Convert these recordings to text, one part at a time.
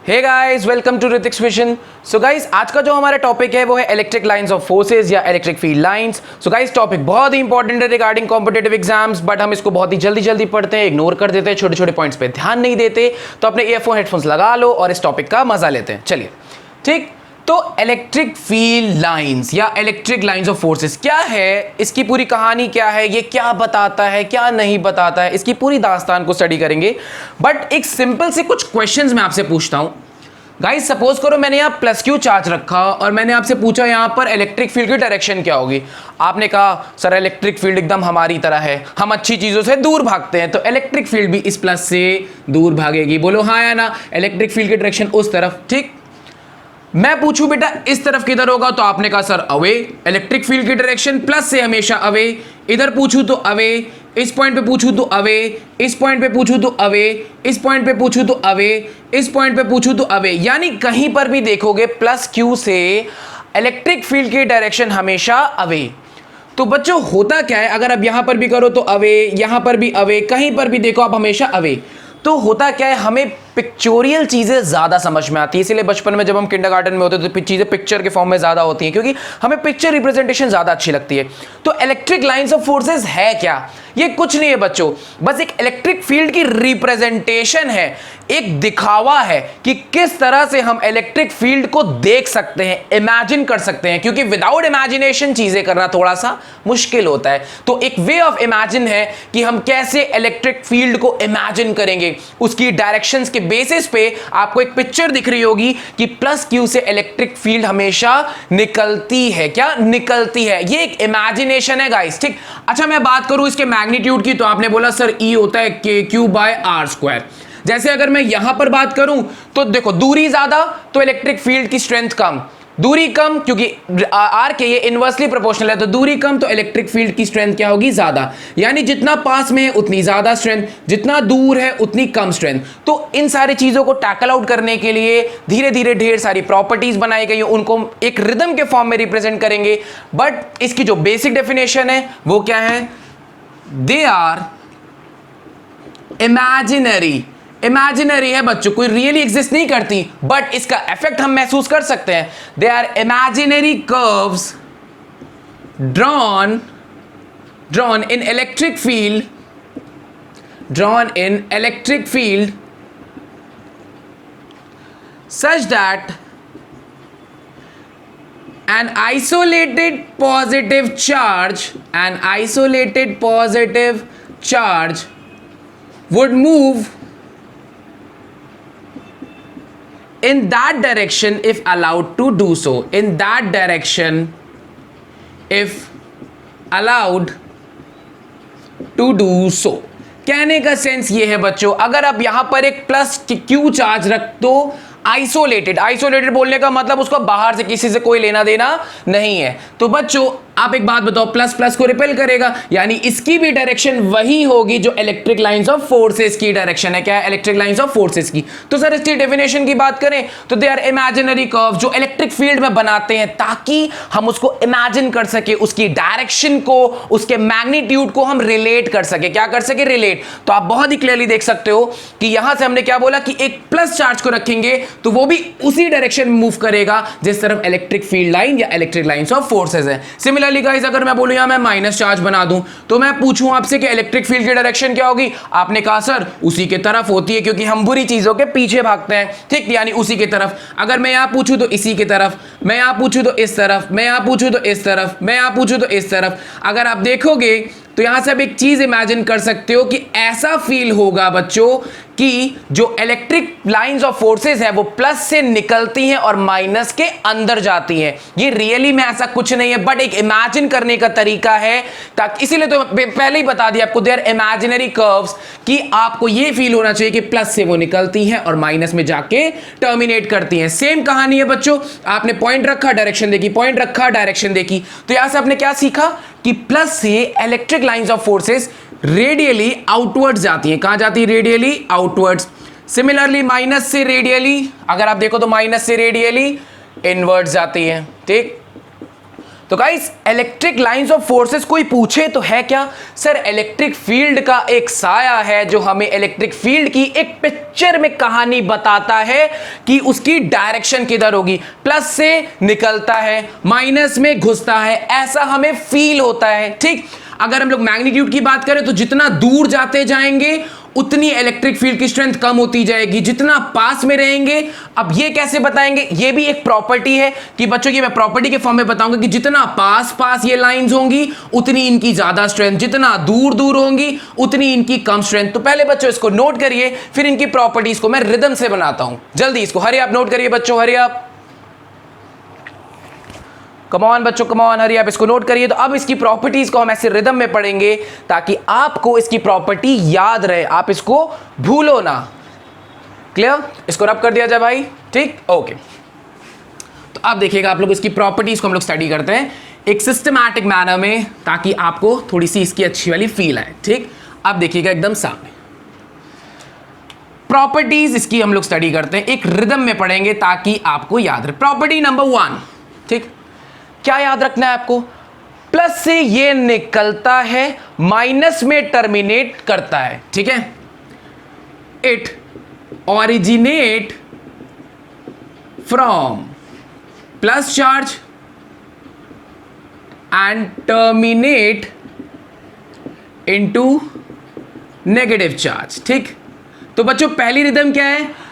Hey guys, welcome to Hrithik's vision. So guys, आज का जो हमारा टॉपिक है वो है इलेक्ट्रिक लाइंस ऑफ फोर्सेस या electric field lines. So guys, topic बहुत ही इंपॉर्टेंट है रिगार्डिंग कॉम्पिटिटिव एग्जाम्स, बट हम इसको बहुत ही जल्दी पढ़ते हैं, इग्नोर कर देते हैं, छोटे छोटे पॉइंट्स पे ध्यान नहीं देते। तो अपने ईयरफोन हेडफोन्स लगा लो और इस टॉपिक का मजा लेते हैं। चलिए, ठीक। तो इलेक्ट्रिक फील्ड लाइंस या इलेक्ट्रिक लाइंस ऑफ फोर्सेस क्या है, इसकी पूरी कहानी क्या है, ये क्या बताता है, क्या नहीं बताता है, इसकी पूरी दास्तान को स्टडी करेंगे। बट एक सिंपल से कुछ क्वेश्चंस मैं आपसे पूछता हूं। गाइस, सपोज करो मैंने यहाँ प्लस क्यू चार्ज रखा और मैंने आपसे पूछा यहाँ पर इलेक्ट्रिक फील्ड की डायरेक्शन क्या होगी। आपने कहा सर इलेक्ट्रिक फील्ड एकदम हमारी तरह है, हम अच्छी चीजों से दूर भागते हैं, तो इलेक्ट्रिक फील्ड भी इस प्लस से दूर भागेगी। बोलो हाँ या ना। इलेक्ट्रिक फील्ड की डायरेक्शन उस तरफ, ठीक। मैं पूछूं बेटा इस तरफ किधर होगा, तो आपने कहा सर अवे। इलेक्ट्रिक फील्ड की डायरेक्शन प्लस से हमेशा अवे। इधर पूछूं तो अवे, इस पॉइंट पे पूछूं तो अवे, इस पॉइंट पे पूछूं तो अवे, इस पॉइंट पे पूछूं तो अवे, इस पॉइंट पे पूछूं तो अवे। यानी कहीं पर भी देखोगे प्लस क्यू से इलेक्ट्रिक फील्ड की डायरेक्शन हमेशा अवे। तो बच्चों होता क्या है, अगर आप यहां पर भी करो तो अवे, यहां पर भी अवे, कहीं पर भी देखो आप हमेशा अवे। तो होता क्या है, हमें पिक्चोरियल चीजें ज्यादा समझ में आती है। इसीलिए बचपन में जब हम किंडरगार्टन में होते हैं तो चीजें पिक्चर के फॉर्म में ज्यादा होती हैं, क्योंकि हमें पिक्चर रिप्रेजेंटेशन ज्यादा अच्छी लगती है। तो इलेक्ट्रिक लाइंस ऑफ फोर्सेस है क्या? ये कुछ नहीं है बच्चों, बस एक इलेक्ट्रिक फील्ड की रिप्रेजेंटेशन है, एक दिखावा है कि किस तरह से हम इलेक्ट्रिक फील्ड को देख सकते हैं, इमेजिन कर सकते हैं, क्योंकि विदाउट इमेजिनेशन चीजें करना थोड़ा सा मुश्किल होता है। तो एक वे ऑफ इमेजिन है कि हम कैसे इलेक्ट्रिक फील्ड को इमेजिन करेंगे। उसकी डायरेक्शंस के बेसिस पे आपको एक पिक्चर दिख रही होगी कि प्लस क्यू से इलेक्ट्रिक फील्ड हमेशा निकलती है। क्या निकलती है? ये एक इमेजिनेशन है गाइस, ठीक। अच्छा, मैं बात करूं इसके मैग्नीट्यूड की, तो आपने बोला सर ई होता है के क्यू बाय आर स्क्वायर। जैसे अगर मैं यहां पर बात करूं तो देखो दूरी ज्यादा तो इलेक्ट्रिक फील्ड की स्ट्रेंथ कम, दूरी कम क्योंकि आर के ये इनवर्सली प्रोपोर्शनल है, तो दूरी कम तो इलेक्ट्रिक फील्ड की स्ट्रेंथ क्या होगी? ज्यादा। यानी जितना पास में है उतनी ज्यादा स्ट्रेंथ, जितना दूर है उतनी कम स्ट्रेंथ। तो इन सारी चीजों को टैकल आउट करने के लिए धीरे धीरे ढेर सारी प्रॉपर्टीज बनाई गई हैं, उनको एक रिदम के फॉर्म में रिप्रेजेंट करेंगे। बट इसकी जो बेसिक डेफिनेशन है वो क्या है? दे आर इमेजिनरी। इमेजिनरी है बच्चों, कोई रियली एग्जिस्ट नहीं करती, बट इसका इफेक्ट हम महसूस कर सकते हैं। They are imaginary curves drawn in electric field, such that an isolated positive charge would move in that direction if allowed to do so. In that direction if allowed to do so. कहने का sense ये है बच्चों, अगर आप यहां पर एक प्लस क्यू चार्ज रख दो, आइसोलेटेड बोलने का मतलब उसको बाहर से किसी से कोई लेना देना नहीं है। तो बच्चों आप एक बात बताओ, प्लस प्लस को रिपेल करेगा, यानी इसकी भी डायरेक्शन वही होगी जो इलेक्ट्रिक लाइंस ऑफ फोर्सेस की डायरेक्शन है। क्या है? इलेक्ट्रिक लाइंस ऑफ फोर्सेस की। तो सर इसकी डेफिनेशन की बात करें तो दे आर इमेजिनरी कर्व जो इलेक्ट्रिक फील्ड में बनाते हैं ताकि हम उसको इमेजिन कर सके, उसकी डायरेक्शन को, उसके मैग्नीट्यूड को हम रिलेट कर सके। क्या कर सके? रिलेट। तो आप बहुत ही क्लियरली देख सकते हो कि यहां से हमने क्या बोला कि एक प्लस चार्ज को रखेंगे तो वो भी उसी डायरेक्शन में मूव करेगा जिस तरफ इलेक्ट्रिक फील्ड लाइन या इलेक्ट्रिक लाइंस ऑफ फोर्सेस है। सिमिलरली गाइस, अगर मैं बोलूं यहां मैं माइनस चार्ज बना दूं तो मैं पूछूं आपसे कि इलेक्ट्रिक फील्ड की डायरेक्शन क्या होगी? आपने कहा सर उसी के तरफ होती है, क्योंकि हम बुरी चीजों के पीछे भागते हैं, ठीक। यानी उसी की तरफ। अगर मैं यहां पूछूं तो इसी की तरफ, मैं यहां पूछूं तो इस तरफ, मैं यहां पूछूं तो इस तरफ, मैं यहां पूछूं तो इस तरफ। अगर आप देखोगे तो यहां से आप एक चीज इमेजिन कर सकते हो कि ऐसा फील होगा बच्चों कि जो इलेक्ट्रिक लाइंस ऑफ फोर्सेस है वो प्लस से निकलती हैं और माइनस के अंदर जाती हैं। ये रियली में ऐसा कुछ नहीं है, बट एक इमेजिन करने का तरीका है, ताकि इसीलिए तो पहले ही बता दिया आपको, दे आर इमेजिनरी कर्व्स, कि आपको ये फील होना चाहिए कि प्लस से वो निकलती हैं और माइनस में जाके टर्मिनेट करती हैं। सेम कहानी है बच्चों, आपने पॉइंट रखा, डायरेक्शन देखी, पॉइंट रखा, डायरेक्शन देखी। तो यहां से आपने क्या सीखा कि प्लस से electric lines of forces radially outwards जाती हैं। कहां जाती है? Radially outwards. सिमिलरली माइनस से रेडियली, अगर आप देखो तो माइनस से रेडियली इनवर्ड्स जाती है, ठीक। तो guys electric lines of forces कोई पूछे तो है क्या सर, इलेक्ट्रिक फील्ड का एक साया है जो हमें इलेक्ट्रिक फील्ड की एक पिक्चर में कहानी बताता है कि उसकी डायरेक्शन किधर होगी, प्लस से निकलता है माइनस में घुसता है, ऐसा हमें फील होता है। ठीक, अगर हम लोग मैग्नीट्यूड की बात करें तो जितना दूर जाते जाएंगे उतनी इलेक्ट्रिक फील्ड की स्ट्रेंथ कम होती जाएगी, जितना पास में रहेंगे। अब ये कैसे बताएंगे, ये भी एक प्रॉपर्टी है कि बच्चों की मैं प्रॉपर्टी के फॉर्म में बताऊंगा कि जितना पास पास ये लाइंस होंगी उतनी इनकी ज्यादा स्ट्रेंथ, जितना दूर दूर होंगी उतनी इनकी कम स्ट्रेंथ। तो पहले बच्चों इसको नोट करिए, फिर इनकी प्रॉपर्टीज को मैं रिदम से बनाता हूं। जल्दी इसको हरी आप नोट करिए बच्चों, हरी आप, कमॉन बच्चों कमॉन, हरी आप इसको नोट करिए। तो अब इसकी प्रॉपर्टीज को हम ऐसे रिदम में पढ़ेंगे ताकि आपको इसकी प्रॉपर्टी याद रहे, आप इसको भूलो ना। क्लियर, इसको रब कर दिया जाए भाई, ठीक, ओके। तो अब देखिएगा आप लोग इसकी प्रॉपर्टीज को हम लोग स्टडी करते हैं एक सिस्टमैटिक मैनर में ताकि आपको थोड़ी सी इसकी अच्छी वाली फील आए। ठीक, अब देखिएगा एकदम सामने प्रॉपर्टीज इसकी हम लोग स्टडी करते हैं, एक रिदम में पढ़ेंगे ताकि आपको याद रहे। प्रॉपर्टी नंबर 1, ठीक, क्या याद रखना है आपको, प्लस से ये निकलता है माइनस में टर्मिनेट करता है। ठीक है, it originate from plus charge and terminate into negative charge. ठीक, तो बच्चों पहली रिदम क्या है,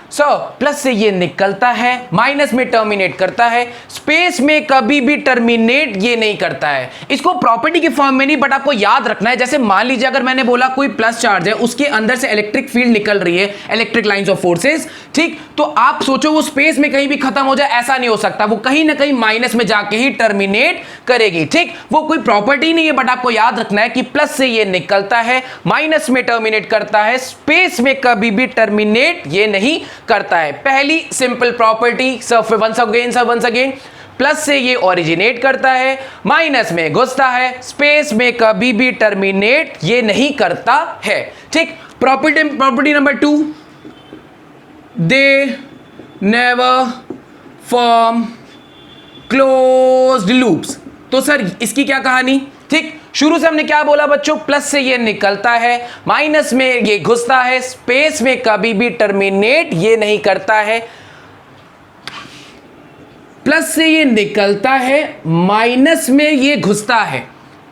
प्लस से ये निकलता है माइनस में टर्मिनेट करता है, स्पेस में कभी भी टर्मिनेट ये नहीं करता है। इसको प्रॉपर्टी के फॉर्म में नहीं बट आपको याद रखना है। जैसे मान लीजिए अगर मैंने बोला कोई प्लस चार्ज है, उसके अंदर से इलेक्ट्रिक फील्ड निकल रही है, इलेक्ट्रिक लाइंस ऑफ फोर्सेस, ठीक, तो आप सोचो वो स्पेस में कहीं भी खत्म हो जाए, ऐसा नहीं हो सकता, वो कहीं ना कहीं माइनस में जाके ही टर्मिनेट करेगी। ठीक, वो कोई प्रॉपर्टी नहीं है बट आपको याद रखना है कि प्लस से ये निकलता है माइनस में टर्मिनेट करता है, स्पेस में कभी भी टर्मिनेट ये नहीं करता है। पहली simple property sir, once again, plus से ये ओरिजिनेट करता है, माइनस में घुसता है, स्पेस में कभी भी टर्मिनेट ये नहीं करता है। ठीक, property number 2, they never form closed loops. तो सर इसकी क्या कहानी, ठीक, शुरू से हमने क्या बोला बच्चों, प्लस से ये निकलता है, माइनस में ये घुसता है, स्पेस में कभी भी टर्मिनेट ये नहीं करता है। प्लस से ये निकलता है, माइनस में ये घुसता है,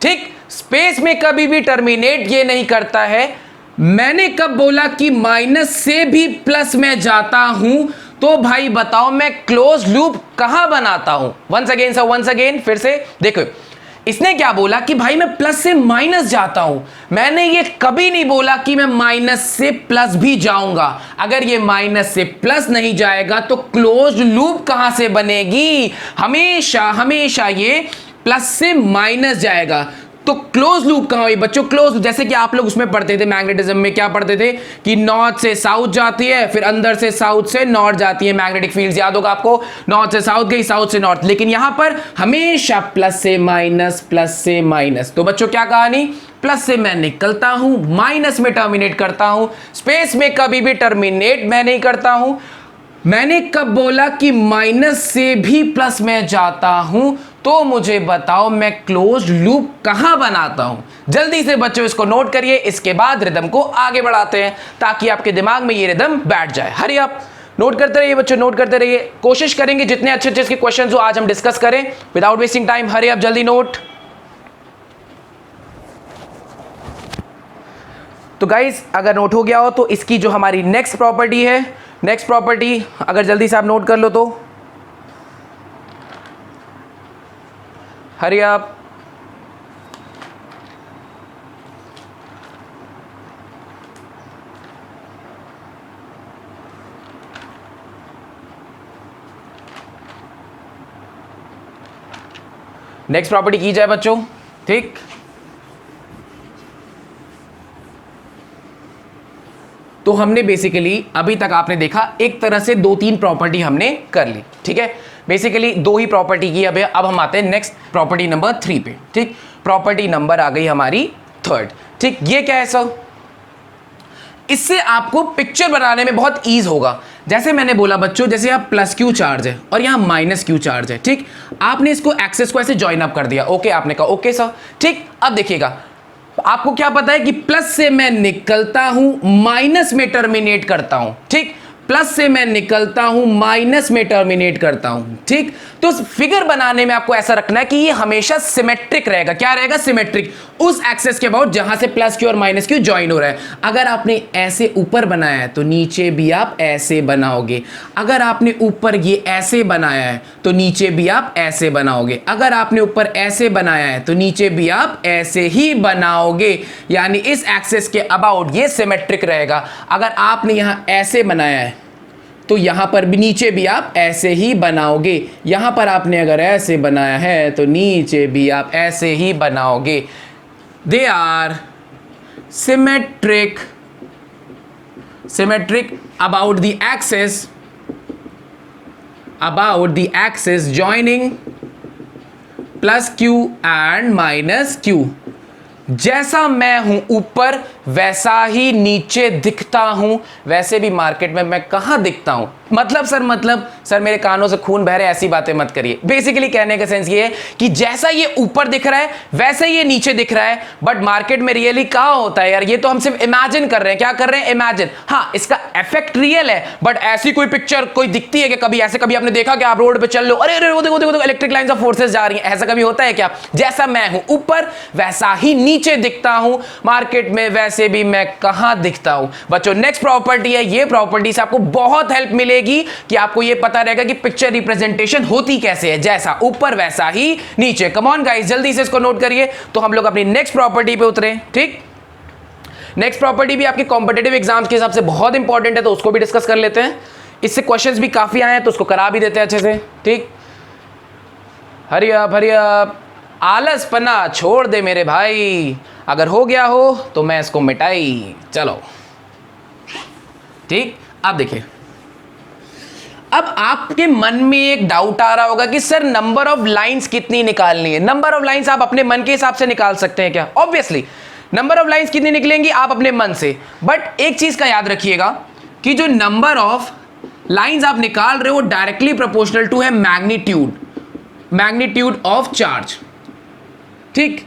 ठीक, स्पेस में कभी भी टर्मिनेट ये नहीं करता है। मैंने कब बोला कि माइनस से भी प्लस में जाता हूं, तो भाई बताओ मैं क्लोज लूप कहां बनाता हूं। Once again sir, once again, फिर से देखो, इसने क्या बोला कि भाई मैं प्लस से माइनस जाता हूं, मैंने ये कभी नहीं बोला कि मैं माइनस से प्लस भी जाऊंगा। अगर ये माइनस से प्लस नहीं जाएगा तो क्लोज्ड लूप कहां से बनेगी, हमेशा हमेशा ये प्लस से माइनस जाएगा। तो क्लोज लूप कहां हुई बच्चों, क्लोज, जैसे कि आप लोग उसमें पढ़ते थे मैग्नेटिज्म में, क्या पढ़ते थे कि नॉर्थ से साउथ जाती है, फिर अंदर से साउथ से नॉर्थ जाती है मैग्नेटिक फील्ड्स, याद होगा आपको, नॉर्थ से साउथ गई, साउथ से नॉर्थ, लेकिन यहां पर हमेशा प्लस से माइनस, प्लस से माइनस। तो बच्चों क्या कहानी, प्लस से मैं निकलता हूं, माइनस में टर्मिनेट करता हूं, स्पेस में कभी भी टर्मिनेट मैं नहीं करता हूं। मैंने कब बोला कि माइनस से भी प्लस में जाता हूं, तो मुझे बताओ मैं क्लोज्ड लूप कहां बनाता हूं। जल्दी से बच्चों इसको नोट करिए, इसके बाद रिदम को आगे बढ़ाते हैं ताकि आपके दिमाग में ये रिदम बैठ जाए। हरी आप नोट करते रहिए बच्चों, नोट करते रहिए, कोशिश करेंगे जितने अच्छे अच्छे इसके क्वेश्चंस हो आज हम डिस्कस करें विदाउट वेस्टिंग टाइम। हरी आप जल्दी नोट। तो गाइज अगर नोट हो गया हो तो इसकी जो हमारी नेक्स्ट प्रॉपर्टी है, नेक्स्ट प्रॉपर्टी अगर जल्दी से आप नोट कर लो तो हरी आप। नेक्स्ट प्रॉपर्टी की जाए बच्चों, ठीक, तो हमने बेसिकली अभी तक आपने देखा एक तरह से 2-3 प्रॉपर्टी हमने कर ली, ठीक है, बेसिकली 2 ही प्रॉपर्टी की। अब हम आते हैं नेक्स्ट प्रॉपर्टी नंबर 3 पे, ठीक, प्रॉपर्टी नंबर आ गई हमारी 3rd, ठीक। ये क्या है सर, इससे आपको पिक्चर बनाने में बहुत ईज होगा। जैसे मैंने बोला बच्चों, जैसे आप प्लस क्यू चार्ज है और यहां माइनस क्यू चार्ज है, ठीक, आपने इसको एक्सेस को ऐसे ज्वाइन अप कर दिया, ओके, आपने कहा ओके सर, ठीक। अब देखिएगा, आपको क्या पता है कि प्लस से मैं निकलता हूं, माइनस में टर्मिनेट करता हूं, ठीक, प्लस से मैं निकलता हूं, माइनस में टर्मिनेट करता हूं, ठीक। तो फिगर बनाने में आपको ऐसा रखना है कि ये हमेशा सिमेट्रिक रहेगा। क्या रहेगा? सिमेट्रिक, उस एक्सेस के अबाउट जहां से प्लस क्यू और माइनस क्यू ज्वाइन हो रहा है। अगर आपने ऐसे ऊपर बनाया है तो नीचे भी आप ऐसे बनाओगे, अगर आपने ऊपर ये ऐसे बनाया है तो नीचे भी आप ऐसे बनाओगे, अगर आपने ऊपर ऐसे बनाया है तो नीचे भी आप ऐसे ही बनाओगे, यानी इस एक्सेस के अबाउट ये सिमेट्रिक रहेगा। अगर आपने यहां ऐसे बनाया है तो यहां पर भी नीचे भी आप ऐसे ही बनाओगे, यहां पर आपने अगर ऐसे बनाया है तो नीचे भी आप ऐसे ही बनाओगे। They are symmetric about the axis joining plus q and minus q। जैसा मैं हूं ऊपर वैसा ही नीचे दिखता हूं। वैसे भी मार्केट में मैं कहां दिखता हूं? मतलब सर मेरे कानों से खून बह रहे, ऐसी बातें मत करिए। बेसिकली कहने का सेंस ये है कि जैसा ये ऊपर दिख रहा है वैसे ये नीचे दिख रहा है, बट मार्केट में रियली कहां होता है यार? ये तो हम सिर्फ इमेजिन कर रहे हैं। क्या कर रहे हैं? इमेजिन। हाँ, इसका इफेक्ट रियल है, बट ऐसी कोई पिक्चर कोई दिखती है कि कभी ऐसे कभी आपने देखा कि आप रोड पे चल लो, अरे अरे वो देखो इलेक्ट्रिक लाइंस ऑफ फोर्सेस जा रही हैं, ऐसा कभी होता है क्या? जैसा मैं हूं ऊपर वैसा ही नीचे दिखता हूं। मार्केट में वैसे भी मैं कहां दिखता हूं? बच्चों, नेक्स्ट प्रॉपर्टी है, ये प्रॉपर्टी से आपको बहुत हेल्प मिलेगी कि आपको ये पता रहेगा कि पिक्चर रिप्रेजेंटेशन होती कैसे है, जैसा ऊपर वैसा ही नीचे। कम ऑन गाइस, जल्दी से इसको नोट करिए तो हम लोग अपनी नेक्स्ट प्रॉपर्टी पे उतरे, ठीक। नेक्स्ट प्रॉपर्टी भी आपके कॉम्पिटिटिव एग्जाम्स के हिसाब से बहुत इंपॉर्टेंट है, तो उसको भी डिस्कस कर लेते हैं। इससे क्वेश्चंस भी काफी आए हैं तो उसको करा भी देते हैं अच्छे से, ठीक। हरी अप आलसपना छोड़ दे मेरे भाई, अगर हो गया हो तो मैं इसको मिटाई। चलो ठीक। अब देखिए, अब आपके मन में एक डाउट आ रहा होगा कि सर नंबर ऑफ लाइंस कितनी निकालनी है? नंबर ऑफ लाइंस आप अपने मन के हिसाब से निकाल सकते हैं क्या? ऑब्वियसली नंबर ऑफ लाइंस कितनी निकलेंगी आप अपने मन से, बट एक चीज का याद रखिएगा कि जो नंबर ऑफ लाइंस आप निकाल रहे हो डायरेक्टली प्रोपोर्शनल टू है मैग्नीट्यूड ऑफ चार्ज, ठीक।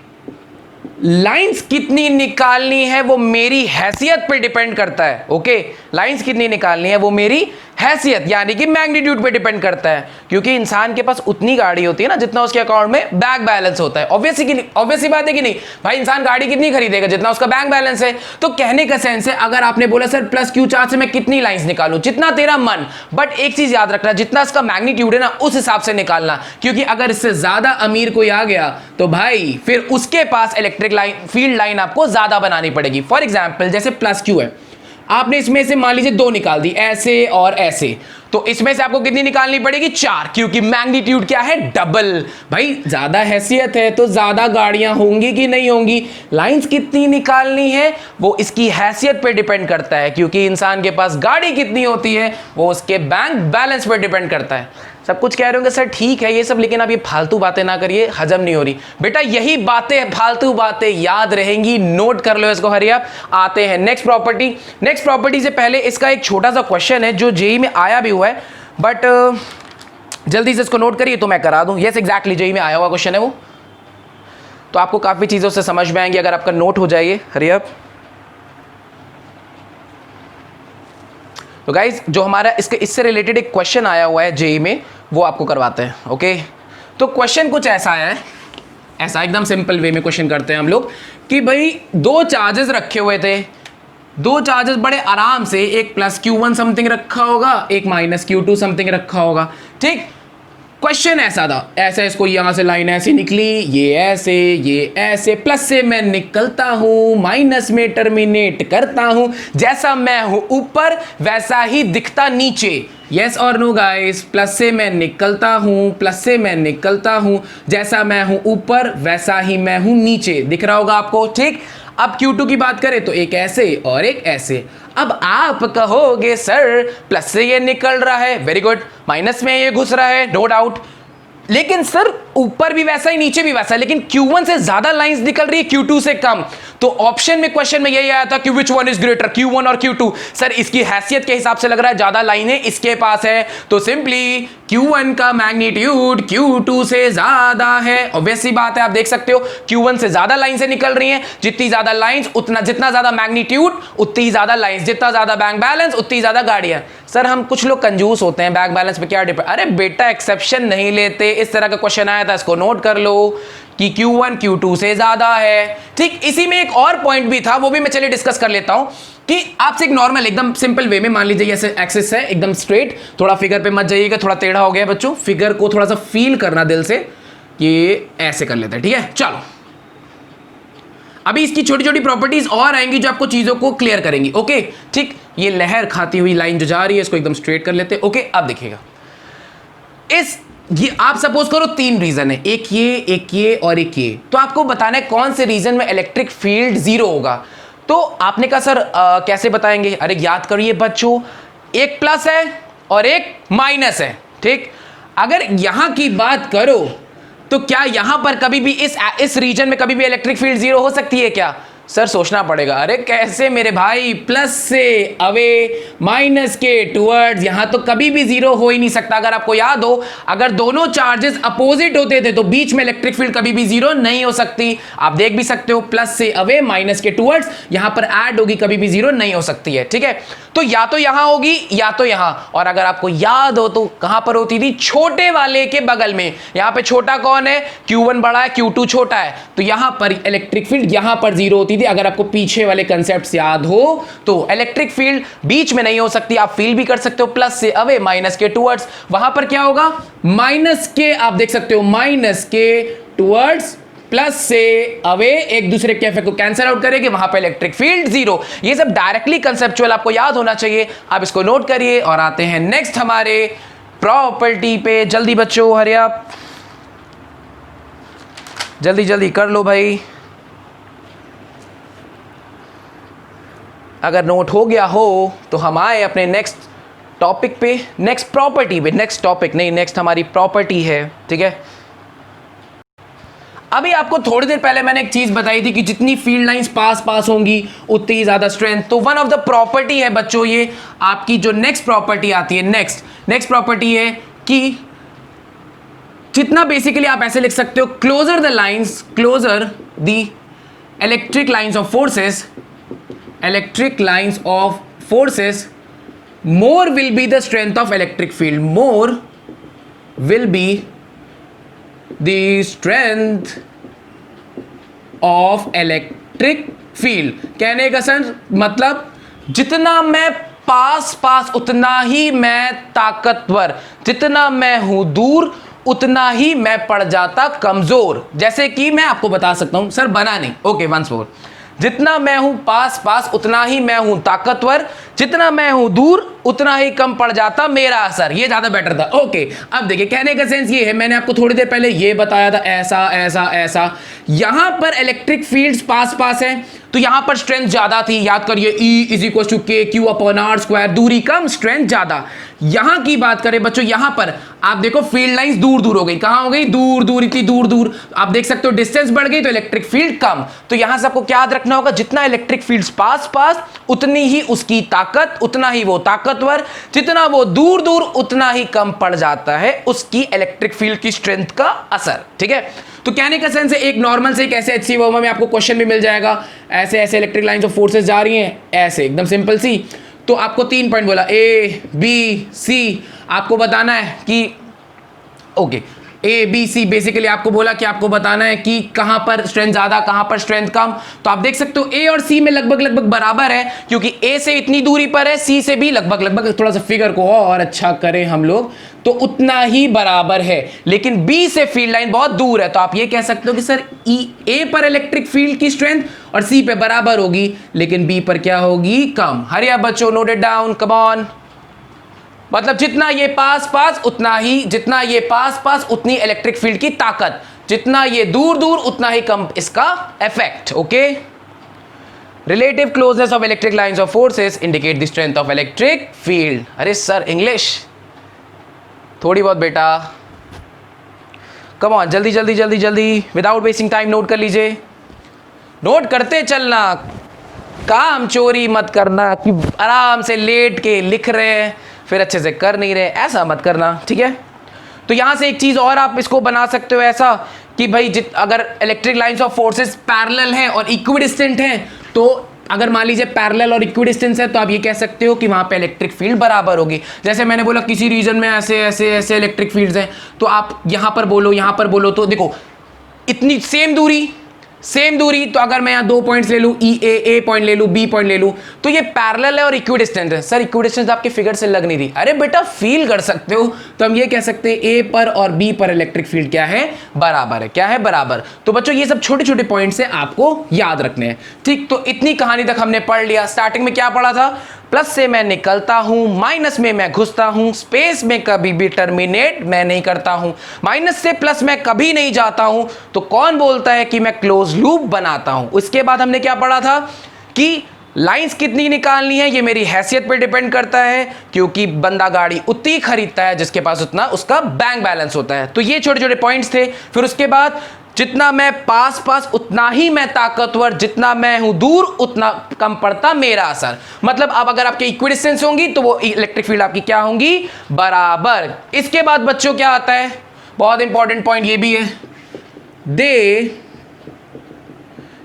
लाइंस कितनी निकालनी है वो मेरी हैसियत पे डिपेंड करता है, ओके। लाइंस कितनी निकालनी है वो मेरी हैसियत यानी कि मैग्नीट्यूड पे डिपेंड करता है, क्योंकि इंसान के पास उतनी गाड़ी होती है ना जितना उसके अकाउंट में बैंक बैलेंस होता है। ऑब्वियसली बात है कि नहीं भाई, इंसान गाड़ी कितनी खरीदेगा? जितना उसका बैंक बैलेंस है। तो कहने का सेंस है, अगर आपने बोला सर प्लस क्यू चार्ज से मैं कितनी लाइंस निकालूं, जितना तेरा मन, बट एक चीज याद रखना, जितना इसका मैग्नीट्यूड है ना उस हिसाब से निकालना, क्योंकि अगर इससे ज्यादा अमीर कोई आ गया तो भाई फिर उसके पास इलेक्ट्रिक लाइन फील्ड लाइन आपको ज्यादा बनानी पड़ेगी। फॉर एग्जाम्पल जैसे प्लस क्यू है, आपने इसमें से मान लीजिए 2 निकाल दी, ऐसे और ऐसे, तो इसमें से आपको कितनी निकालनी पड़ेगी? 4, क्योंकि मैग्नीट्यूड क्या है? डबल। भाई ज्यादा हैसियत है तो ज्यादा गाड़ियां होंगी कि नहीं होंगी? लाइंस कितनी निकालनी है वो इसकी हैसियत पे डिपेंड करता है, क्योंकि इंसान के पास गाड़ी कितनी होती है वो उसके बैंक बैलेंस पे डिपेंड करता है। सब कुछ कह रहे होंगे सर ठीक है ये सब, लेकिन आप ये फालतू बातें ना करिए, हजम नहीं हो रही। बेटा यही बातें, फालतू बातें याद रहेंगी, नोट कर लो इसको। हरी आप आते हैं नेक्स्ट प्रॉपर्टी। नेक्स्ट प्रॉपर्टी से पहले इसका एक छोटा सा क्वेश्चन है जो जेईई में आया भी हुआ है, बट जल्दी से इसको नोट करिए तो मैं करा दूं। यस एग्जैक्टली, जेईई में आया हुआ क्वेश्चन है वो, तो आपको काफी चीजों से समझ में आएंगे अगर आपका नोट हो जाइए। हरी आप। तो गाइज जो हमारा इससे रिलेटेड एक क्वेश्चन आया हुआ है जेईई में, वो आपको करवाते हैं, ओके। तो क्वेश्चन कुछ ऐसा है, ऐसा एकदम सिंपल वे में क्वेश्चन करते हैं हम लोग कि भाई 2 चार्जेस रखे हुए थे, 2 चार्जेस बड़े आराम से, एक प्लस Q1 समथिंग रखा होगा, एक माइनस Q2 समथिंग रखा होगा, ठीक। क्वेश्चन ऐसा था, ऐसा इसको यहां से लाइन ऐसे निकली, ये ऐसे, प्लस से मैं निकलता हूं, माइनस में टर्मिनेट करता हूं, जैसा मैं हूं ऊपर वैसा ही दिखता नीचे। यस और नो गाइस? प्लस से मैं निकलता हूं, जैसा मैं हूं ऊपर वैसा ही मैं हूं नीचे, दिख रहा होगा आपको, ठीक। अब Q2 की बात करें तो एक ऐसे और एक ऐसे। अब आप कहोगे सर प्लस से ये निकल रहा है, वेरी गुड, माइनस में ये घुस रहा है, नो डाउट, लेकिन सर ऊपर भी वैसा ही नीचे भी वैसा, लेकिन Q1 से ज्यादा लाइंस निकल रही है Q2 से कम। तो ऑप्शन में क्वेश्चन में यही आया था कि which one is greater, Q1 और Q2। सर इसकी हैसियत के हिसाब से लग रहा है ज्यादा लाइनें इसके पास है, तो सिंपली Q1 का मैग्नीट्यूड Q2 से ज्यादा है। ऑब्वियस सी बात है, आप देख सकते हो Q1 से ज्यादा लाइन से निकल रही हैं, जितनी ज्यादा लाइंस उतना, जितना ज्यादा मैग्नीट्यूड उतनी ही ज्यादा लाइंस, जितना ज्यादा बैंक बैलेंस उतनी ज्यादा गाड़ियां। सर हम कुछ लोग कंजूस होते हैं, बैंक बैलेंस पे क्या डिपेंड, अरे बेटा एक्सेप्शन नहीं लेते। इस तरह का क्वेश्चन आया था, इसको नोट कर लो कि Q1 Q2 से ज्यादा है। ठीक इसी में एक और पॉइंट भी था, वो भी मैं चलिए डिस्कस कर लेता हूं कि आपसे एक नॉर्मल एकदम सिंपल वे में मान लीजिए ऐसे एक्सिस है एकदम स्ट्रेट, थोड़ा फिगर पे मत जाइएगा, थोड़ा टेढ़ा हो गया बच्चों, फिगर को थोड़ा सा फील करना दिल से, ये ऐसे कर लेते हैं। ठीक है, चलो अभी इसकी छोटी छोटी प्रॉपर्टीज और आएंगी जो आपको चीजों को क्लियर करेंगी। ओके ठीक, ये लहर खाती हुई लाइन जो जा रही है इसको एकदम स्ट्रेट कर लेते हैं। ओके अब देखिएगा, इस ये आप सपोज करो 3 रीजन है, एक ये और एक ये, तो आपको बताना है कौन से रीजन में इलेक्ट्रिक फील्ड 0 होगा। तो आपने कहा सर कैसे बताएंगे, अरे याद करिए बच्चों, एक प्लस है और एक माइनस है। ठीक, अगर यहां की बात करो तो क्या यहां पर कभी भी इस रीजन में कभी भी इलेक्ट्रिक फील्ड 0 हो सकती है क्या? सर सोचना पड़ेगा, अरे कैसे मेरे भाई, प्लस से अवे माइनस के टुवर्ड्स, यहां तो कभी भी 0 हो ही नहीं सकता। अगर आपको याद हो, अगर दोनों चार्जेस अपोजिट होते थे तो बीच में इलेक्ट्रिक फील्ड कभी भी 0 नहीं हो सकती। आप देख भी सकते हो, प्लस से अवे माइनस के टुवर्ड्स, यहां पर ऐड होगी, कभी भी 0 नहीं हो सकती है। ठीक है, तो या तो यहां होगी या तो यहां, और अगर आपको याद हो तो कहां पर होती थी, छोटे वाले के बगल में। यहां पे छोटा कौन है, Q1 बड़ा है Q2 छोटा है, तो यहां पर इलेक्ट्रिक फील्ड यहां पर 0 होती थी। अगर आपको पीछे वाले कंसेप्ट याद हो तो इलेक्ट्रिक फील्ड बीच में नहीं हो सकती, आप फील भी कर सकते हो, प्लस से अवे माइनस के टुवर्ड्स, वहां पर क्या होगा, माइनस के, आप देख सकते हो माइनस के टुवर्ड्स, प्लस से अवे एक दूसरे के इफेक्ट को कैंसिल आउट करेंगे, वहां पर इलेक्ट्रिक फील्ड 0। ये सब डायरेक्टली कंसेप्चुअल आपको याद होना चाहिए, आप इसको नोट करिए। और आते हैं नेक्स्ट हमारे प्रॉपर्टी पे, जल्दी बच्चों, हरी आप जल्दी जल्दी कर लो भाई, अगर नोट हो गया हो तो हम आए अपने नेक्स्ट टॉपिक पे, नेक्स्ट प्रॉपर्टी पे, नेक्स्ट टॉपिक नहीं, नेक्स्ट हमारी प्रॉपर्टी है। ठीक है, अभी आपको थोड़ी देर पहले मैंने एक चीज बताई थी कि जितनी फील्ड लाइंस पास होंगी उतनी ही ज्यादा स्ट्रेंथ। तो वन ऑफ द प्रॉपर्टी है बच्चों, ये आपकी जो नेक्स्ट प्रॉपर्टी आती है, नेक्स्ट प्रॉपर्टी है कि जितना, बेसिकली आप ऐसे लिख सकते हो, closer the lines, closer the electric lines of forces, electric lines of forces, more will be the strength of electric field, more will be the strength of electric field। कहने का सेंस मतलब जितना मैं पास उतना ही मैं ताकतवर, जितना मैं हूं दूर उतना ही मैं पड़ जाता कमजोर। जैसे कि मैं आपको बता सकता हूं, सर बना नहीं, ओके वंस मोर, जितना मैं हूं पास उतना ही मैं हूं ताकतवर, जितना मैं हूं दूर उतना ही कम पड़ जाता मेरा असर। ये ज्यादा बेटर था। ओके अब देखिए, कहने का सेंस ये है, मैंने आपको थोड़ी देर पहले ये बताया था, ऐसा यहां पर इलेक्ट्रिक फील्ड्स पास है तो यहां पर स्ट्रेंथ ज्यादा थी। याद करिए, E इज इक्वल टू के क्यू अपॉन आर स्क्वायर, दूरी कम स्ट्रेंथ ज्यादा। यहां की बात करें बच्चों, यहां पर आप देखो फील्ड लाइंस दूर हो गई, कहां हो गई, दूर, इतनी दूर, आप देख सकते हो डिस्टेंस बढ़ गई तो इलेक्ट्रिक फील्ड कम। तो यहां से आपको क्या याद रखना होगा, जितना इलेक्ट्रिक फील्ड्स पास उतनी ही उसकी ताकत, उतना ही वो ताकतवर, जितना वो दूर उतना ही कम पड़ जाता है उसकी इलेक्ट्रिक फील्ड की स्ट्रेंथ का असर। ठीक है, तो कहने का सेंस है, एक नॉर्मल से एक ऐसे HC वर्मा में आपको क्वेश्चन भी मिल जाएगा, ऐसे इलेक्ट्रिक लाइंस ऑफ फोर्सेस जा रही हैं, ऐसे एकदम सिंपल सी। तो आपको 3 पॉइंट बोला, A B C, आपको बताना है कि okay A B C, basically आपको बोला कि आपको बताना है कि कहां पर स्ट्रेंथ ज्यादा, कहां पर स्ट्रेंथ कम। तो आप देख सकते हो A और C में लगभग बराबर है, क्योंकि A से इतनी दूरी पर है, C से भी लगभग, थोड़ा सा फिगर को और अच्छा करें हम लोग तो उतना ही बराबर है। लेकिन B से फील्ड लाइन बहुत दूर है, तो आप ये कह सकते हो कि सर A पर इलेक्ट्रिक फील्ड की स्ट्रेंथ और C पे बराबर होगी, लेकिन B पर क्या होगी, कम। हरी आप बच्चों, note it down, come on. मतलब जितना ये पास जितना ये पास उतनी इलेक्ट्रिक फील्ड की ताकत, जितना ये दूर उतना ही कम इसका effect. Okay, relative closeness of electric lines of forces indicate the strength of electric field. अरे सर इंग्लिश थोड़ी बहुत बेटा, कम ऑन, जल्दी जल्दी जल्दी जल्दी, विदाउट वेस्टिंग टाइम नोट कर लीजिए, नोट करते चलना, काम चोरी मत करना कि आराम से लेट के लिख रहे हैं फिर अच्छे से कर नहीं रहे, ऐसा मत करना, ठीक है। तो यहां से एक चीज और आप इसको बना सकते हो ऐसा कि भाई अगर electric lines of forces parallel हैं और इक्विडिस्टेंट हैं, तो अगर मान लीजिए पैरेलल और इक्विडिस्टेंस है तो आप ये कह सकते हो कि वहां पे इलेक्ट्रिक फील्ड बराबर होगी। जैसे मैंने बोला किसी रीजन में ऐसे ऐसे ऐसे इलेक्ट्रिक फील्ड्स हैं, तो आप यहां पर बोलो, तो देखो इतनी सेम दूरी, तो अगर मैं यहाँ 2 पॉइंट्स ले लूँ, ए पॉइंट ले लूँ, बी पॉइंट ले लूँ, तो ये पैरेलल है और इक्विडिस्टेंट है। सर इक्विडिस्टेंस आपके फिगर से लग नहीं रही, अरे बेटा फील कर सकते हो, तो हम ये कह सकते हैं ए पर और बी पर इलेक्ट्रिक फील्ड क्या है, बराबर है। क्या है, बराबर। तो बच्चों ये सब छोटे छोटे पॉइंट्स है आपको याद रखने हैं, ठीक। तो इतनी कहानी तक हमने पढ़ लिया। स्टार्टिंग में क्या पढ़ा था, प्लस से मैं निकलता हूं, माइनस में मैं घुसता हूं, स्पेस में कभी भी टर्मिनेट मैं नहीं करता हूं, माइनस से प्लस में कभी नहीं जाता हूं, तो कौन बोलता है कि मैं क्लोज लूप बनाता हूं। उसके बाद हमने क्या पढ़ा था कि लाइंस कितनी निकालनी है ये मेरी हैसियत पे डिपेंड करता है, क्योंकि बंदा गाड़ी उतनी खरीदता है जिसके पास उतना उसका बैंक बैलेंस होता है। तो ये छोटे छोटे पॉइंट्स थे। फिर उसके बाद जितना मैं पास उतना ही मैं ताकतवर, जितना मैं हूं दूर उतना कम पड़ता मेरा असर। मतलब अब अगर आपके इक्विडिस्टेंस होंगी तो वो इलेक्ट्रिक फील्ड आपकी क्या होंगी, बराबर। इसके बाद बच्चों क्या आता है, बहुत इंपॉर्टेंट पॉइंट ये भी है, they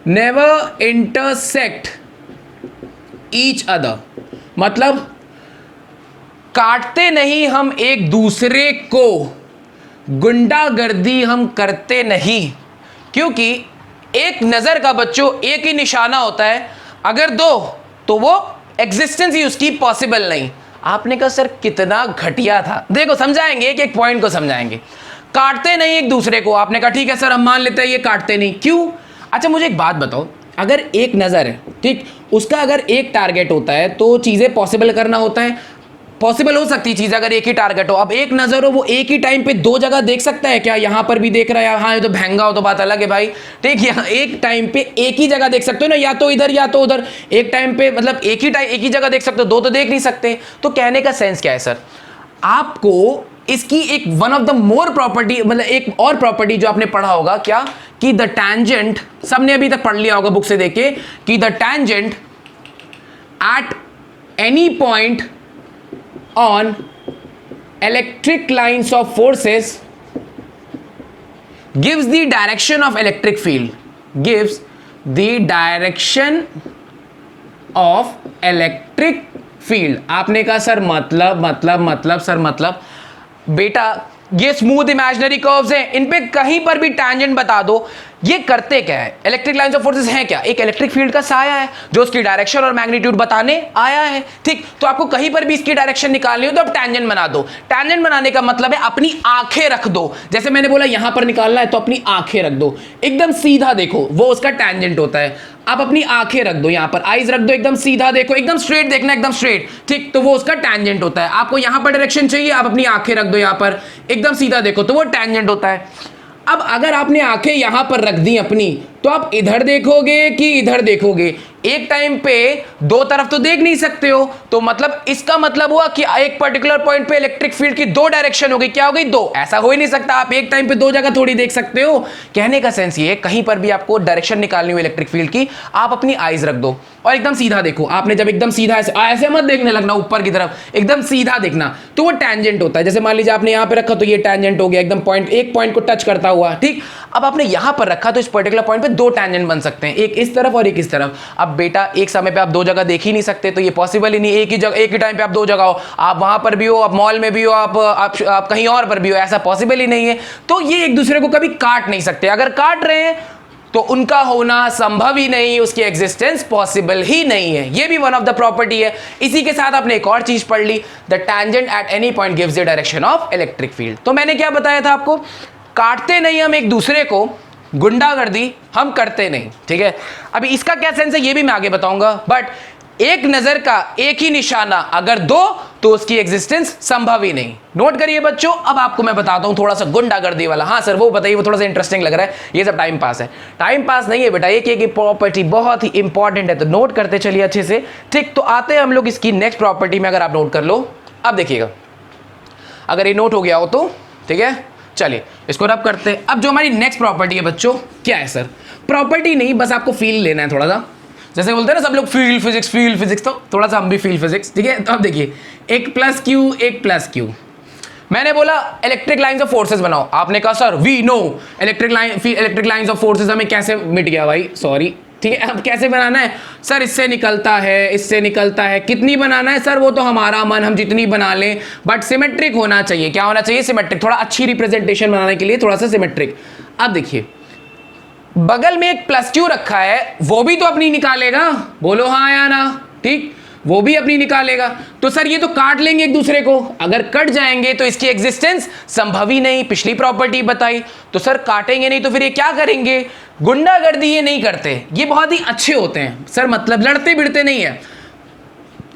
never intersect each other. मतलब काटते नहीं हम एक दूसरे को, गुंडागर्दी हम करते नहीं, क्योंकि एक नजर का बच्चों एक ही निशाना होता है, अगर दो तो वो एग्जिस्टेंस ही उसकी पॉसिबल नहीं। आपने कहा सर कितना घटिया था, देखो समझाएंगे, एक पॉइंट को समझाएंगे। काटते नहीं एक दूसरे को, आपने कहा ठीक है सर हम मान लेते हैं ये काटते नहीं, क्यों। अच्छा मुझे एक बात बताओ, अगर एक नजर है, ठीक, उसका अगर एक टारगेट होता है तो चीजें पॉसिबल करना होता है, पॉसिबल हो सकती है चीज अगर एक ही टारगेट हो। अब एक नजर हो, वो एक ही टाइम पे दो जगह देख सकता है क्या, यहां पर भी देख रहा है, हाँ ये तो भैंगा हो तो बात अलग है भाई, ठीक। यहाँ एक टाइम पे एक ही जगह देख सकते हो ना, या तो इधर या तो उधर, एक टाइम पे मतलब एक ही जगह देख सकते हो, दो तो देख नहीं सकते। तो कहने का सेंस क्या है सर, आपको इसकी एक one of the more property, मतलब एक और प्रॉपर्टी जो आपने पढ़ा होगा क्या, कि द टैंजेंट, सबने अभी तक पढ़ लिया होगा बुक से देखे, कि the tangent at any point on electric lines of forces gives the direction of electric field, gives the direction of electric field। आपने कहा सर मतलब सर मतलब, बेटा ये स्मूथ इमेजिनरी कर्व्स हैं, इन पे कहीं पर भी टैंजेंट बता दो, ये करते क्या है, इलेक्ट्रिक लाइंस ऑफ फोर्सेस हैं क्या, एक इलेक्ट्रिक फील्ड का साया है जो उसकी डायरेक्शन और मैग्नीट्यूड बताने आया है, ठीक। तो आपको कहीं पर भी इसकी डायरेक्शन निकालनी हो तो आप टैंजेंट बना दो। टैंजेंट बनाने का मतलब है अपनी आंखें रख दो, जैसे मैंने बोला यहां पर निकालना है तो अपनी आंखें रख दो, एकदम सीधा देखो, वो उसका टैंजेंट होता है। आप अपनी आंखें रख दो, यहां पर आईज रख दो, एकदम सीधा देखो, एकदम स्ट्रेट देखना, एकदम स्ट्रेट, ठीक, तो वो उसका टैंजेंट होता है। आपको यहां पर डायरेक्शन चाहिए, आप अपनी आंखें रख दो यहां पर, एकदम सीधा देखो, तो वो टैंजेंट होता है। अब अगर आपने आंखें यहां पर रख दी अपनी, तो आप इधर देखोगे कि इधर देखोगे, एक टाइम पे दो तरफ तो देख नहीं सकते हो, तो मतलब इसका मतलब हुआ कि एक पर्टिकुलर पॉइंट पे इलेक्ट्रिक फील्ड की दो डायरेक्शन हो गई, क्या हो गई, दो। ऐसा हो ही नहीं सकता, आप एक टाइम पे दो जगह थोड़ी देख सकते हो। कहने का सेंस ये है, कहीं पर भी आपको डायरेक्शन निकालनी हो इलेक्ट्रिक फील्ड की, आप अपनी आईज रख दो और एकदम सीधा देखो। आपने जब एकदम सीधा ऐसे मत देखने लगना ऊपर की तरफ, एकदम सीधा देखना, तो वो टैंजेंट होता है। जैसे मान लीजिए आपने यहां पर रखा तो ये टैंजेंट हो गया, एकदम पॉइंट, एक पॉइंट को टच करता हुआ, ठीक। अब आपने यहां पर रखा तो इस पर्टिकुलर पॉइंट पे दो टैंजेंट बन सकते हैं, एक इस तरफ और एक इस तरफ। अब बेटा एक समय पे आप दो जगह देख ही नहीं सकते, तो ये पॉसिबल ही नहीं, एक ही जगह एक ही टाइम पे आप दो जगह हो, आप वहां पर भी हो, आप मॉल में भी हो, आप कहीं और पर भी हो, ऐसा पॉसिबल ही नहीं है। तो ये एक दूसरे को कभी काट नहीं सकते, अगर काट रहे हैं तो उनका होना संभव ही नहीं, उसकी एग्जिस्टेंस पॉसिबल ही नहीं है। ये भी वन ऑफ द प्रॉपर्टी है। इसी के साथ आपने एक और चीज पढ़ ली, the tangent at any point gives the direction of electric field. तो मैंने क्या बताया था आपको, काटते नहीं हम एक दूसरे को, गुंडागर्दी हम करते नहीं, ठीक है। अभी इसका क्या सेंस है ये भी मैं आगे बताऊंगा, बट एक नजर का एक ही निशाना अगर दो तो उसकी एग्जिस्टेंस संभव ही नहीं। नोट करिए बच्चों। अब आपको मैं बताता हूं थोड़ा सा गुंडागर्दी वाला। हाँ सर वो बताइए, वो थोड़ा सा इंटरेस्टिंग लग रहा है, ये सब टाइम पास है। टाइम पास नहीं है बेटा, एक प्रॉपर्टी बहुत ही इंपॉर्टेंट है, तो नोट करते चलिए अच्छे से, ठीक। तो आते हैं हम लोग इसकी नेक्स्ट प्रॉपर्टी में, अगर आप नोट कर लो। अब देखिएगा, अगर ये नोट हो गया हो तो ठीक है, चलिए इसको रब करते हैं। अब जो हमारी नेक्स्ट प्रॉपर्टी है बच्चों, क्या है सर? प्रॉपर्टी नहीं, बस आपको फील लेना है थोड़ा सा, जैसे बोलते हैं ना सब लोग फील फिजिक्स, तो थोड़ा सा हम भी फील फिजिक्स, ठीक है। तो अब देखिए, एक प्लस क्यू, मैंने बोला इलेक्ट्रिक लाइंस ऑफ फोर्सेस बनाओ, आपने कहा sir we know electric lines of forces, हमें कैसे मिट गया भाई, सॉरी, ठीक है। अब कैसे बनाना है सर? इससे निकलता है, कितनी बनाना है सर? वो तो हमारा मन, हम जितनी बना लें, बट सिमेट्रिक होना चाहिए। क्या होना चाहिए? सिमेट्रिक, थोड़ा अच्छी रिप्रेजेंटेशन बनाने के लिए थोड़ा सा सिमेट्रिक। अब देखिए, बगल में एक प्लस क्यू रखा है, वो भी तो अपनी निकालेगा, बोलो हाँ या ना, ठीक, वो भी अपनी निकालेगा। तो सर ये तो काट लेंगे एक दूसरे को, अगर कट जाएंगे तो इसकी एग्जिस्टेंस संभव ही नहीं, पिछली प्रॉपर्टी बताई। तो सर काटेंगे नहीं तो फिर ये क्या करेंगे? गुंडागर्दी ये नहीं करते, ये बहुत ही अच्छे होते हैं सर, मतलब लड़ते भिड़ते नहीं है।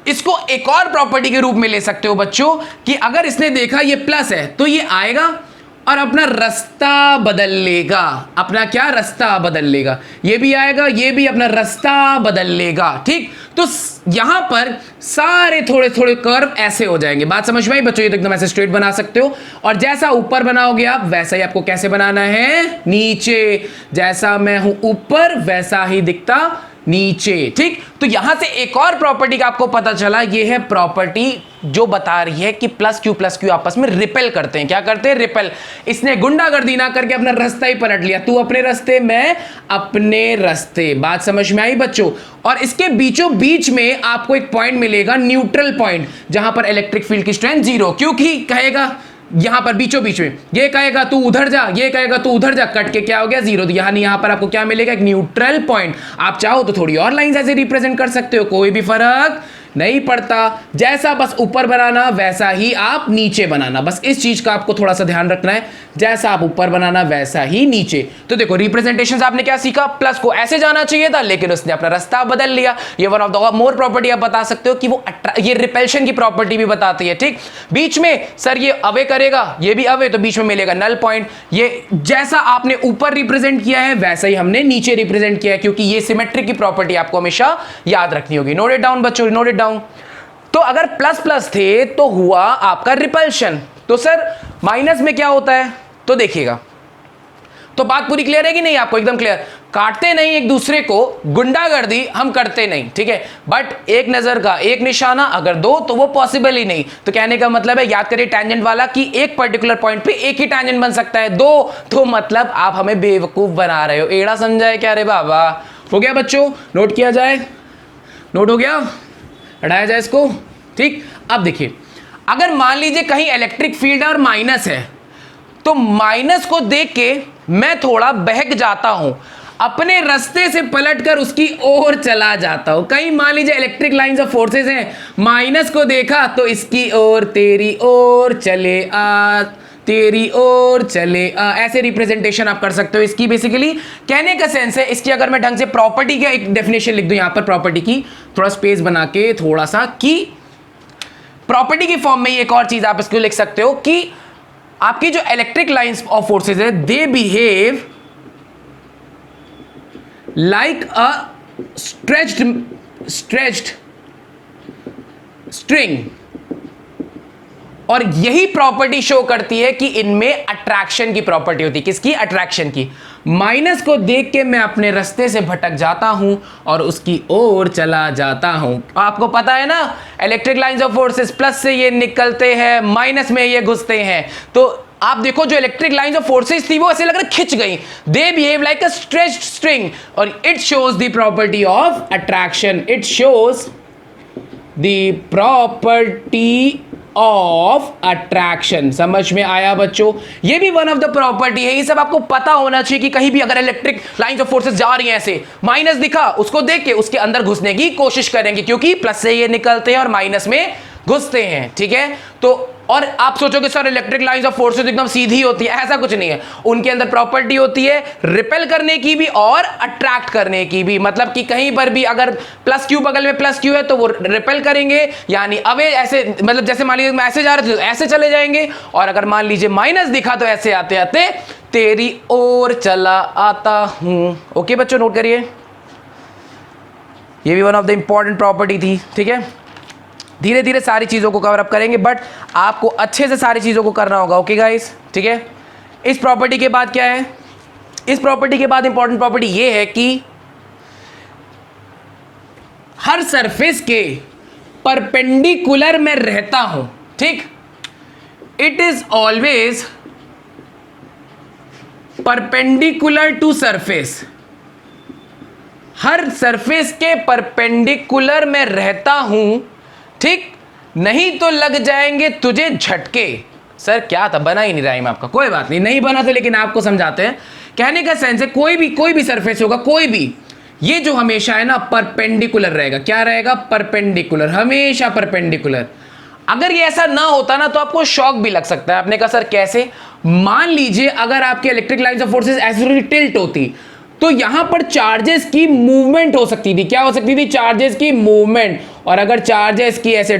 इसको एक और प्रॉपर्टी के रूप में ले सकते हो बच्चों कि अगर इसने देखा ये प्लस है तो ये आएगा और अपना रास्ता बदल लेगा, अपना क्या रास्ता बदल लेगा, ये भी आएगा, ये भी अपना रास्ता बदल लेगा, ठीक। तो यहां पर सारे थोड़े थोड़े कर्व ऐसे हो जाएंगे। बात समझ में आई बच्चों? ये तो एकदम ऐसे स्ट्रेट बना सकते हो, और जैसा ऊपर बनाओगे आप वैसा ही आपको कैसे बनाना है? नीचे। जैसा मैं हूं ऊपर वैसा ही दिखता नीचे, ठीक। तो यहां से एक और प्रॉपर्टी का आपको पता चला, ये है प्रॉपर्टी जो बता रही है कि प्लस क्यू आपस में रिपेल करते हैं। क्या करते हैं? रिपेल। इसने गुंडागर्दी ना करके अपना रास्ता ही पलट लिया, तू अपने रास्ते, मैं अपने रास्ते। बात समझ में आई बच्चों? और इसके बीचों बीच में आपको एक पॉइंट मिलेगा, न्यूट्रल पॉइंट, जहां पर इलेक्ट्रिक फील्ड की स्ट्रेंथ 0, क्योंकि कहेगा यहां पर बीचों बीच में, ये कहेगा तू उधर जा, ये कहेगा तू उधर जा, कट के क्या हो गया? 0। तो यहां पर आपको क्या मिलेगा? एक न्यूट्रल पॉइंट। आप चाहो तो थोड़ी और लाइंस ऐसे रिप्रेजेंट कर सकते हो, कोई भी फर्क नहीं पड़ता। जैसा बस ऊपर बनाना वैसा ही आप नीचे बनाना, बस इस चीज का आपको थोड़ा सा ध्यान रखना है, जैसा आप ऊपर बनाना वैसा ही नीचे। तो देखो रिप्रेजेंटेशन आपने क्या सीखा? प्लस को ऐसे जाना चाहिए था लेकिन उसने अपना रास्ता बदल लिया। ये one of the more property आप बता सकते हो कि वो ये रिपल्शन की प्रॉपर्टी भी बताती है, ठीक। बीच में सर ये अवे करेगा, ये भी अवे, तो बीच में मिलेगा नल पॉइंट। ये जैसा आपने ऊपर रिप्रेजेंट किया है वैसा ही हमने नीचे रिप्रेजेंट किया है, क्योंकि ये सिमेट्रिक की प्रॉपर्टी आपको हमेशा याद रखनी होगी। नोट इट डाउन बच्चों, नोट इट डाउन। तो अगर प्लस प्लस थे तो हुआ आपका रिपल्शन, तो सर माइनस में क्या होता है? तो देखिएगा, तो बात पूरी क्लियर है कि नहीं आपको? एकदम क्लियर। काटते नहीं एक दूसरे को, गुंडागर्दी हम करते नहीं, ठीक है, बट एक नजर का एक निशाना अगर दो तो वो पॉसिबल ही नहीं। तो कहने का मतलब है, याद करिए टैंजेंट वाला, कि एक पर्टिकुलर पॉइंट पे एक ही टैंजेंट बन सकता है, दो तो मतलब आप हमें बेवकूफ बना रहे हो। एड़ा समझा है क्या रे बाबा? हो गया बच्चों? नोट किया जाए? नोट हो गया? हटाया जाए इसको, ठीक। अब देखिए, अगर मान लीजिए कहीं इलेक्ट्रिक फील्ड और माइनस है, तो माइनस को देख के मैं थोड़ा बहक जाता हूं, अपने रास्ते से पलटकर उसकी ओर चला जाता हूं। कहीं मान लीजिए इलेक्ट्रिक लाइंस ऑफ फोर्सेस हैं, माइनस को देखा तो इसकी ओर, तेरी ओर चले आ, तेरी ओर चले आ, ऐसे रिप्रेजेंटेशन आप कर सकते हो इसकी। बेसिकली कहने का सेंस है इसकी, अगर मैं ढंग से प्रॉपर्टी का एक डेफिनेशन लिख दूं यहां पर, प्रॉपर्टी की थोड़ा स्पेस बना के, थोड़ा सा, कि प्रॉपर्टी की फॉर्म में एक और चीज आप इसको लिख सकते हो कि आपकी जो इलेक्ट्रिक लाइंस ऑफ फोर्सेस है, दे behave like a stretched string. और यही प्रॉपर्टी शो करती है कि इनमें अट्रैक्शन की प्रॉपर्टी होती है। किसकी? अट्रैक्शन की। माइनस को देख के मैं अपने रास्ते से भटक जाता हूं और उसकी ओर चला जाता हूं। आपको पता है ना, electric lines of forces plus से ये निकलते हैं, माइनस में ये घुसते हैं। तो आप देखो जो इलेक्ट्रिक लाइंस ऑफ फोर्सेस थी वो ऐसे लग रहा है खिंच गई, they behave like a stretched string, और it shows the property of attraction. It shows the property of attraction. समझ में आया बच्चों? ये भी वन ऑफ द प्रॉपर्टी है। ये सब आपको पता होना चाहिए कि कहीं भी अगर इलेक्ट्रिक लाइंस ऑफ फोर्सेस जा रही हैं ऐसे, माइनस दिखा, उसको देख के उसके अंदर घुसने की कोशिश करेंगे, क्योंकि प्लस से ये निकलते हैं और माइनस में घुसते हैं, ठीक है। तो और आप सोचोगे sir electric lines of forces एकदम सीधी होती है, ऐसा कुछ नहीं है। उनके अंदर प्रॉपर्टी होती है रिपेल करने की भी और अट्रैक्ट करने की भी। मतलब कि कहीं पर भी अगर प्लस क्यू बगल में प्लस क्यू है तो वो रिपेल करेंगे, यानी अवे, ऐसे मतलब जैसे मान लीजिए ऐसे जा रहे थे तो ऐसे चले जाएंगे, और अगर मान लीजिए माइनस दिखा तो ऐसे आते आते तेरी ओर चला आता हूं। ओके बच्चों, नोट करिए, ये भी one of the important property थी, ठीक है। धीरे धीरे सारी चीज़ों को कवर अप करेंगे, बट आपको अच्छे से सारी चीज़ों को करना होगा। ओके गाइस, ठीक है। इस प्रॉपर्टी के बाद क्या है, इस प्रॉपर्टी के बाद इंपॉर्टेंट प्रॉपर्टी ये है कि हर सरफेस के परपेंडिकुलर में रहता हूं, ठीक, it is always perpendicular to surface, हर सरफेस के परपेंडिकुलर में रहता हूं, ठीक, नहीं तो लग जाएंगे तुझे झटके। सर क्या था, बना ही नहीं राइम आपका, कोई बात नहीं, नहीं बना तो लेकिन आपको समझाते हैं। कहने का सेंस है कोई भी सरफेस होगा, कोई भी, ये जो हमेशा है ना परपेंडिकुलर रहेगा। क्या रहेगा, परपेंडिकुलर, हमेशा परपेंडिकुलर। अगर ये ऐसा ना होता ना तो आपको शॉक भी लग सकता है। आपने कहा सर कैसे, मान लीजिए अगर आपके इलेक्ट्रिक लाइंस ऑफ फोर्सेस ऐसे टिल्ट होती तो यहां पर चार्जेस की मूवमेंट हो सकती थी। क्या हो सकती थी, चार्जेस की मूवमेंट। और अगर चार्जेस की ऐसे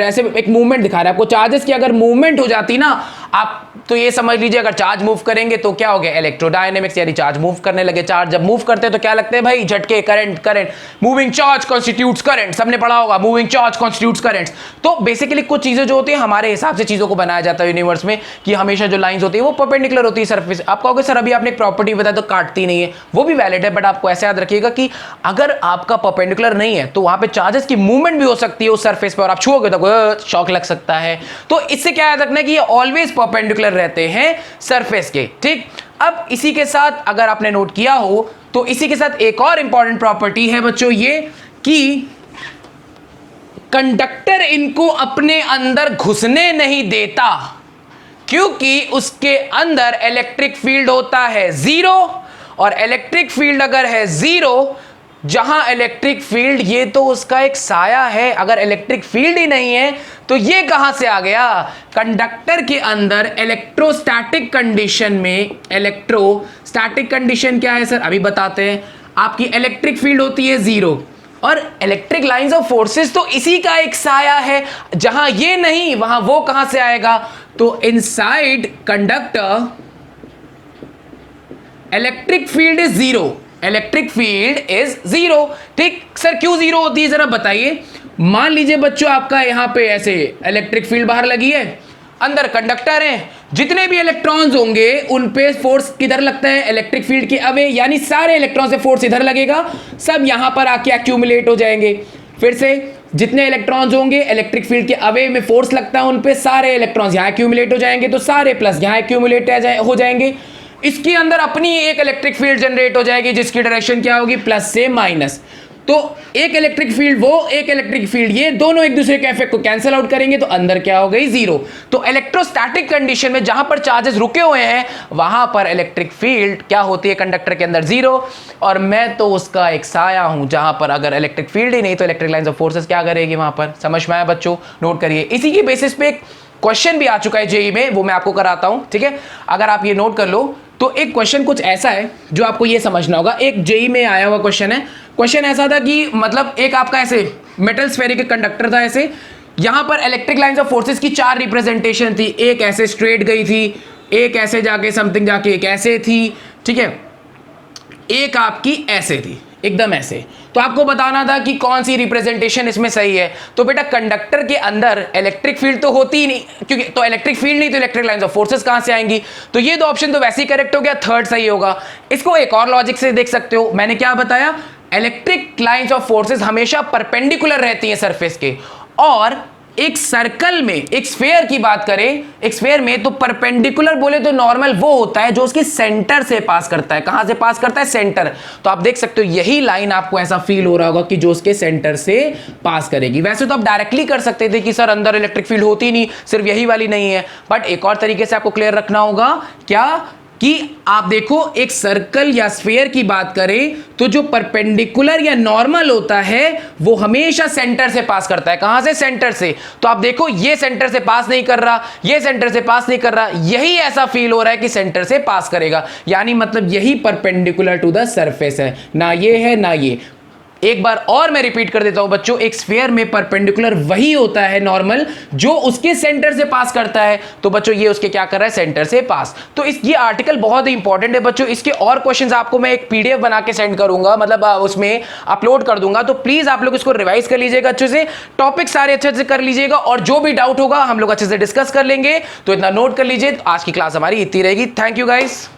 ऐसे एक मूवमेंट दिखा रहा है आपको, चार्जेस की अगर मूवमेंट हो जाती ना आप, तो ये समझ लीजिए अगर चार्ज मूव करेंगे तो क्या हो गया, इलेक्ट्रोडायनेमिक्स, यानी चार्ज मूव करने लगे। चार्ज जब मूव करते हैं तो क्या लगते हैं भाई, झटके, current, moving charge constitutes current, सबने पढ़ा होगा, मूविंग चार्ज कॉन्स्टिट्यूट्स करंट्स। तो बेसिकली कुछ चीजें जो होती है हमारे हिसाब से चीजों को बनाया जाता है यूनिवर्स में, कि हमेशा जो लाइंस होती है वो परपेंडिकुलर होती है सरफेस। आप कहोगे सर अभी आपने एक प्रॉपर्टी बताया तो काटती नहीं है, वो भी वैलिड है, बट आपको ऐसे याद रखिएगा कि अगर आपका परपेंडिकुलर नहीं है तो वहां पे चार्जेस की मूवमेंट भी हो सकती है उस सरफेस पे, और आप छुओगे तो शॉक लग सकता है। तो इससे क्या याद रखना है कि ये ऑलवेज परपेंडिकुलर रहते हैं सरफेस के, ठीक। अब इसी के साथ अगर आपने नोट किया हो तो इसी के साथ एक और इंपॉर्टेंट प्रॉपर्टी है बच्चों, ये कि कंडक्टर इनको अपने अंदर घुसने नहीं देता, क्योंकि उसके अंदर इलेक्ट्रिक फील्ड होता है जीरो। और इलेक्ट्रिक फील्ड अगर है जीरो, जहां इलेक्ट्रिक फील्ड ये तो उसका एक साया है, अगर इलेक्ट्रिक फील्ड ही नहीं है तो ये कहां से आ गया, कंडक्टर के अंदर इलेक्ट्रोस्टैटिक कंडीशन में। इलेक्ट्रोस्टैटिक कंडीशन क्या है सर, अभी बताते हैं। आपकी इलेक्ट्रिक फील्ड होती है जीरो, और इलेक्ट्रिक लाइंस ऑफ फोर्सेस तो इसी का एक साया है, जहां ये नहीं वहां वो कहां से आएगा, तो inside conductor electric field is zero, electric field is zero, ठीक। सर क्यों जीरो होती है जरा बताइए। मान लीजिए बच्चों आपका यहां पे ऐसे इलेक्ट्रिक फील्ड बाहर लगी है, अंदर कंडक्टर है, जितने भी इलेक्ट्रॉन्स होंगे उन पे फोर्स किधर लगता है, इलेक्ट्रिक फील्ड के अवे, यानी सारे इलेक्ट्रॉन से फोर्स इधर लगेगा, सब यहां पर आके एक्यूमुलेट हो जाएंगे। फिर से जितने इलेक्ट्रॉन्स होंगे इलेक्ट्रिक फील्ड के अवे में फोर्स लगता है उन पे, सारे इलेक्ट्रॉन्स यहां एक्यूमुलेट हो जाएंगे, तो सारे प्लस यहां एक्यूमुलेट हो जाएंगे। इसके अंदर अपनी एक इलेक्ट्रिक फील्ड जनरेट हो जाएगी जिसकी डायरेक्शन क्या होगी, प्लस से माइनस। तो एक इलेक्ट्रिक फील्ड वो, एक इलेक्ट्रिक फील्ड ये, दोनों एक दूसरे के इफेक्ट को कैंसिल आउट करेंगे, तो अंदर क्या हो गई, जीरो। तो इलेक्ट्रोस्टैटिक कंडीशन में जहां पर चार्जेस रुके हुए हैं वहां पर इलेक्ट्रिक फील्ड क्या होती है, कंडक्टर के अंदर जीरो, और मैं तो उसका एक साया हूं, जहां पर अगर इलेक्ट्रिक फील्ड ही नहीं तो इलेक्ट्रिक लाइंस ऑफ फोर्सेस क्या करेगी वहां पर। समझ में आया बच्चों, नोट करिए। इसी की बेसिस पे एक क्वेश्चन भी आ चुका है जेई में, वो मैं आपको कराता हूं, ठीक है। अगर आप ये नोट कर लो तो एक क्वेश्चन कुछ ऐसा है जो आपको ये समझना होगा। एक जेई में आया हुआ क्वेश्चन है। क्वेश्चन ऐसा था कि मतलब एक आपका ऐसे मेटल स्फेरिक कंडक्टर था ऐसे, यहां पर इलेक्ट्रिक लाइंस ऑफ फोर्सेस की 4 रिप्रेजेंटेशन थी। एक ऐसे स्ट्रेट गई थी, एक ऐसे जाके समथिंग जाके एक ऐसे थी, ठीक है, एक आपकी ऐसे थी, एकदम ऐसे। तो आपको बताना था कि कौन सी रिप्रेजेंटेशन इसमें सही है। तो बेटा कंडक्टर के अंदर इलेक्ट्रिक फील्ड तो होती ही नहीं, क्योंकि तो इलेक्ट्रिक फील्ड नहीं तो इलेक्ट्रिक लाइंस ऑफ फोर्सेस कहां से आएंगी। तो ये दो ऑप्शन तो वैसे ही करेक्ट हो गया, थर्ड सही होगा। इसको एक और लॉजिक से देख सकते हो, मैंने क्या बताया, इलेक्ट्रिक लाइंस ऑफ फोर्सेस हमेशा परपेंडिकुलर रहती हैं सरफेस के, और एक सर्कल में, एक स्फेयर की बात करें, एक स्फेयर में तो परपेंडिकुलर बोले तो नॉर्मल वो होता है जो उसके सेंटर से पास करता है। कहां से पास करता है, सेंटर। तो आप देख सकते हो यही लाइन आपको ऐसा फील हो रहा होगा कि जो उसके सेंटर से पास करेगी। वैसे तो आप डायरेक्टली कर सकते थे कि सर अंदर इलेक्ट्रिक फील्ड होती नहीं, सिर्फ यही वाली नहीं है, बट एक और तरीके से आपको क्लियर रखना होगा क्या, कि आप देखो एक सर्कल या स्फेयर की बात करें तो जो परपेंडिकुलर या नॉर्मल होता है वो हमेशा सेंटर से पास करता है। कहां से, सेंटर से। तो आप देखो ये सेंटर से पास नहीं कर रहा, ये सेंटर से पास नहीं कर रहा, यही ऐसा फील हो रहा है कि सेंटर से पास करेगा, यानी मतलब यही परपेंडिकुलर टू द सरफेस है, ना ये है ना ये। एक बार और मैं रिपीट कर देता हूं बच्चों, एक स्फीयर में परपेंडिकुलर वही होता है नॉर्मल जो उसके सेंटर से पास करता है। तो बच्चों ये उसके क्या कर रहा है, सेंटर से पास। तो ये आर्टिकल बहुत ही इंपॉर्टेंट है बच्चों। इसके और क्वेश्चंस आपको मैं एक पीडीएफ बना के सेंड करूंगा, मतलब उसमें अपलोड कर दूंगा। तो प्लीज आप लोग इसको रिवाइज कर लीजिएगा अच्छे से, टॉपिक सारे अच्छे से कर लीजिएगा, और जो भी डाउट होगा हम लोग अच्छे से डिस्कस कर लेंगे। तो इतना नोट कर लीजिए। आज की क्लास हमारी इतनी रहेगी। Thank you guys.